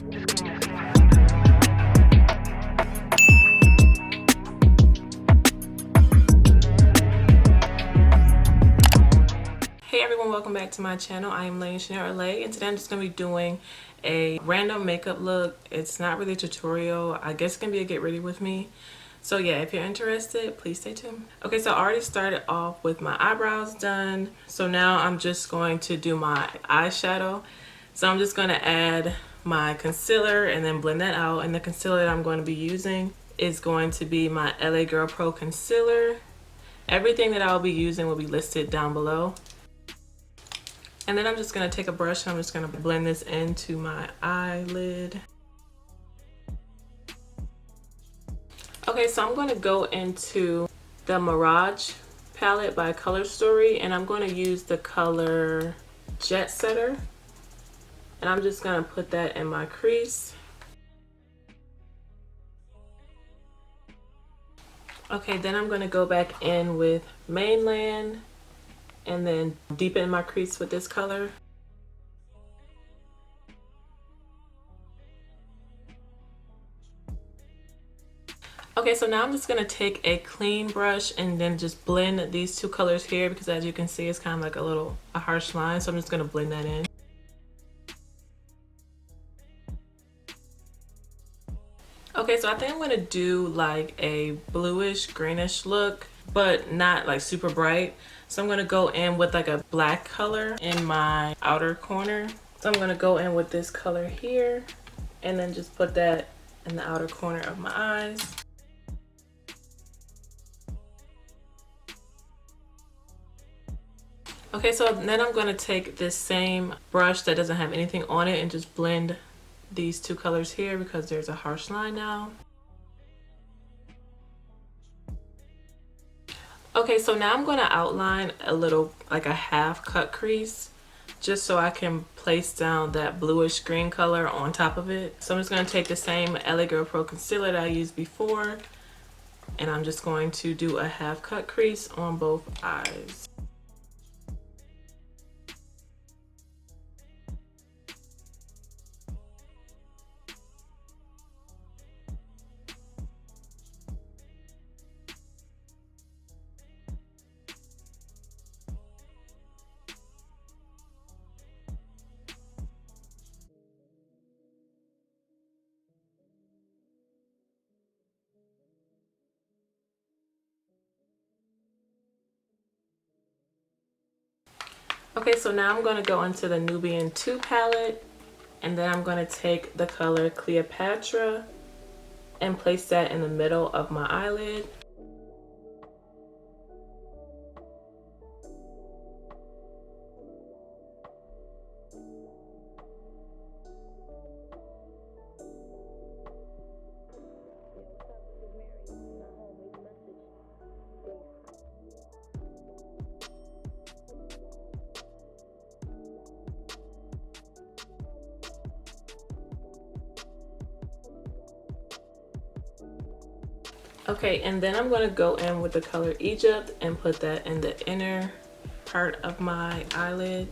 Hey everyone, welcome back to my channel. I am Lash, and today I'm just going to be doing a random makeup look. It's not really a tutorial. I guess it can be a get ready with me. So yeah, if you're interested, please stay tuned. Okay, so I already started off with my eyebrows done. So now I'm just going to do my eyeshadow. So I'm just going to add my concealer and then blend that out. And the concealer that I'm going to be using is going to be my LA Girl Pro Concealer. Everything that I'll be using will be listed down below. And then I'm just going to take a brush and I'm just going to blend this into my eyelid. Okay, so I'm going to go into the Mirage palette by Color Story, and I'm going to use the color Jet Setter. And I'm just going to put that in my crease. Okay, then I'm going to go back in with Mainland and then deepen my crease with this color. Okay, so now I'm just gonna take a clean brush and then just blend these two colors here, because as you can see, it's kind of like a harsh line. So I'm just gonna blend that in. Okay, so I think I'm gonna do like a bluish greenish look, but not like super bright. So I'm gonna go in with like a black color in my outer corner. So I'm gonna go in with this color here and then just put that in the outer corner of my eyes. Okay, so then I'm gonna take this same brush that doesn't have anything on it and just blend these two colors here, because there's a harsh line now. Okay, so now I'm going to outline a little, like a half cut crease, just so I can place down that bluish green color on top of it. So I'm just going to take the same LA Girl Pro Concealer that I used before, and I'm just going to do a half cut crease on both eyes. Okay, so now I'm going to go into the Nubian 2 palette, and then I'm going to take the color Cleopatra and place that in the middle of my eyelid. Okay, and then I'm going to go in with the color Egypt and put that in the inner part of my eyelid.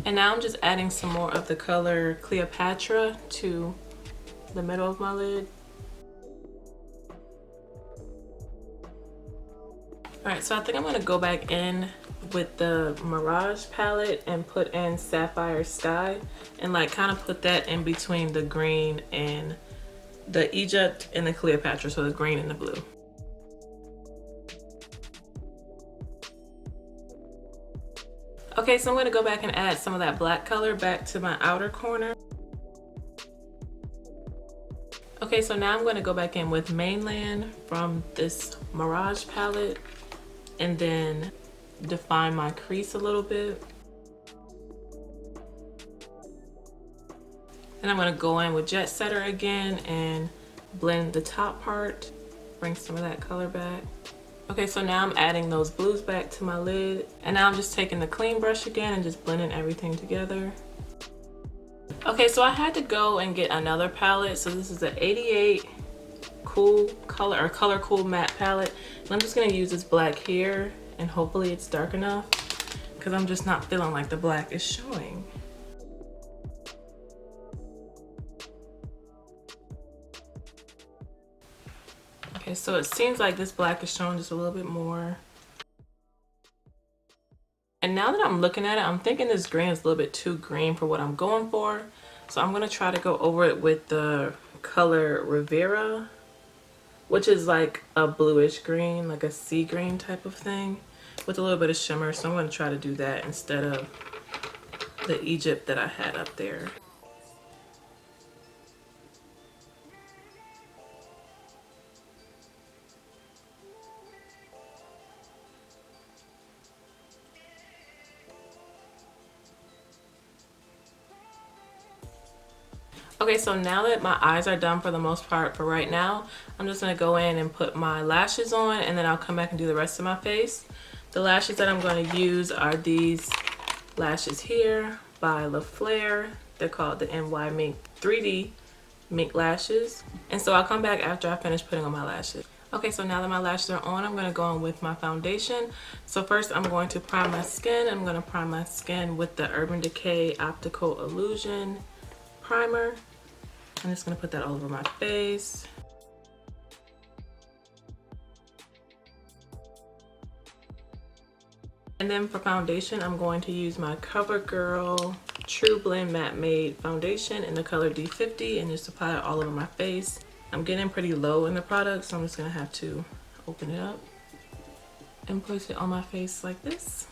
And now I'm just adding some more of the color Cleopatra to the middle of my lid. Alright, so I think I'm going to go back in with the Mirage palette and put in Sapphire Sky and like kind of put that in between the green and the Egypt and the Cleopatra, so the green and the blue. Okay, so I'm going to go back and add some of that black color back to my outer corner. Okay, so now I'm going to go back in with Mainland from this Mirage palette and then define my crease a little bit. Then I'm going to go in with Jet Setter again and blend the top part, bring some of that color back. Okay, so now I'm adding those blues back to my lid, and now I'm just taking the clean brush again and just blending everything together. Okay, so I had to go and get another palette. So this is the 88 Cool color or Color Cool matte palette. And I'm just gonna use this black here, and hopefully it's dark enough because I'm just not feeling like the black is showing. Okay, so it seems like this black is showing just a little bit more. And now that I'm looking at it, I'm thinking this green is a little bit too green for what I'm going for. So I'm gonna try to go over it with the color Rivera, which is like a bluish green, like a sea green type of thing with a little bit of shimmer. So I'm gonna try to do that instead of the Egypt that I had up there. Okay, so now that my eyes are done for the most part for right now, I'm just gonna go in and put my lashes on, and then I'll come back and do the rest of my face. The lashes that I'm gonna use are these lashes here by La Flare. They're called the NY Mink 3D Mink lashes. And so I'll come back after I finish putting on my lashes. Okay, so now that my lashes are on, I'm gonna go in with my foundation. So first I'm going to prime my skin. I'm gonna prime my skin with the Urban Decay Optical Illusion primer. I'm just gonna put that all over my face. And then for foundation, I'm going to use my CoverGirl TruBlend Matte Made Foundation in the color D50 and just apply it all over my face. I'm getting pretty low in the product, so I'm just gonna have to open it up and place it on my face like this.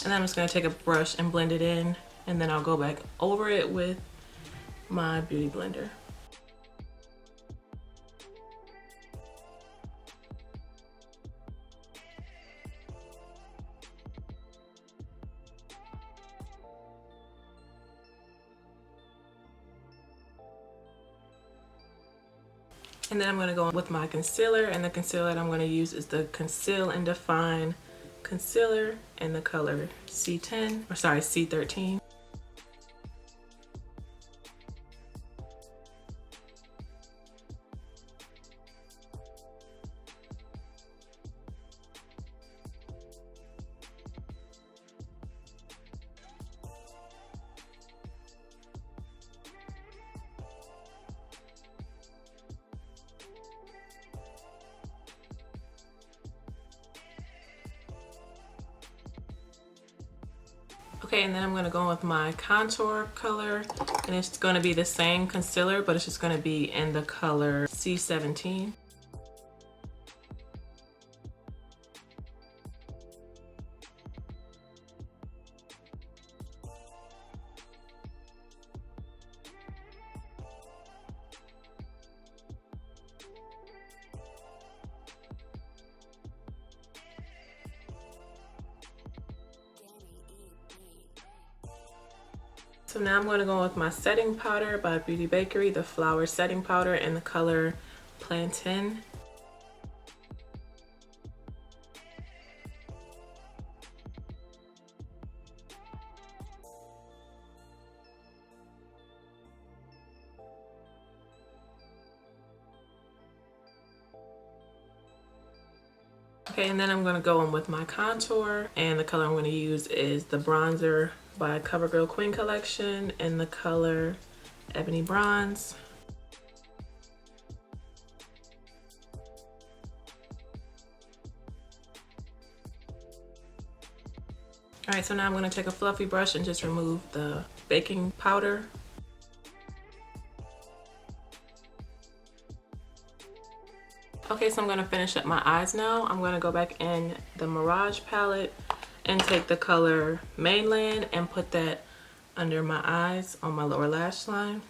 And then I'm just gonna take a brush and blend it in, and then I'll go back over it with my beauty blender. And then I'm gonna go with my concealer, and the concealer that I'm gonna use is the Conceal and Define Concealer in the color C10, or sorry, C13. Okay, and then I'm gonna go with my contour color, and it's gonna be the same concealer, but it's just gonna be in the color C17. So now I'm going to go with my setting powder by Beauty Bakerie, the Flower Setting Powder in the color Plantain. Okay, and then I'm going to go in with my contour, and the color I'm going to use is the bronzer by Covergirl Queen Collection in the color Ebony Bronze. Alright, so now I'm going to take a fluffy brush and just remove the baking powder. Okay, so I'm going to finish up my eyes now. I'm going to go back in the Mirage palette and take the color Mainland and put that under my eyes on my lower lash line.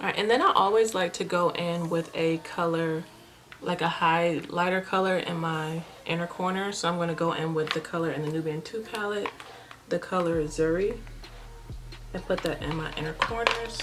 Alright, and then I always like to go in with a color, like a highlighter color in my inner corner. So I'm going to go in with the color in the Nubian 2 palette, the color Zuri, and put that in my inner corners.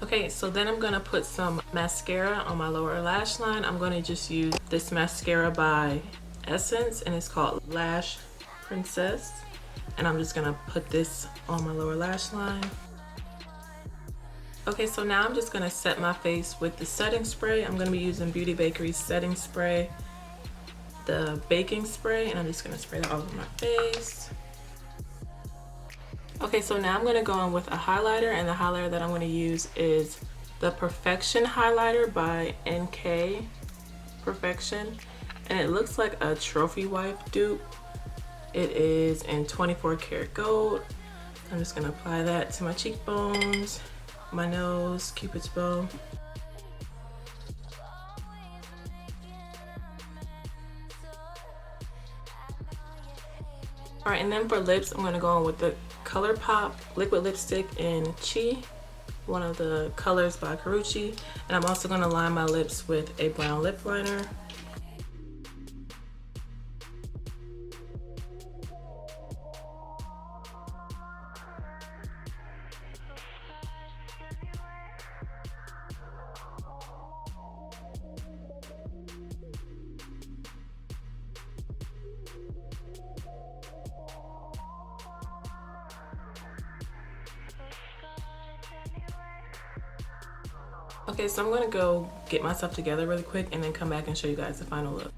Okay, so then I'm gonna put some mascara on my lower lash line. I'm gonna just use this mascara by Essence, and it's called Lash Princess. And I'm just gonna put this on my lower lash line. Okay, so now I'm just gonna set my face with the setting spray. I'm gonna be using Beauty Bakerie's setting spray, the baking spray, and I'm just gonna spray that all over my face. Okay, so now I'm gonna go on with a highlighter, and the highlighter that I'm gonna use is the Perfection highlighter by NK Perfection, and it looks like a trophy wife dupe. It is in 24 karat gold. I'm just gonna apply that to my cheekbones, my nose, Cupid's bow. Alright, and then for lips, I'm gonna go on with the Colourpop liquid lipstick in Chi, one of the colors by Karrueche, and I'm also gonna line my lips with a brown lip liner. Okay, so I'm gonna go get myself together really quick and then come back and show you guys the final look.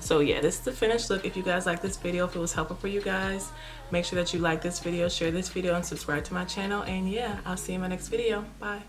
So yeah, this is the finished look. If you guys like this video, if it was helpful for you guys, make sure that you like this video, share this video, and subscribe to my channel. And yeah, I'll see you in my next video. Bye.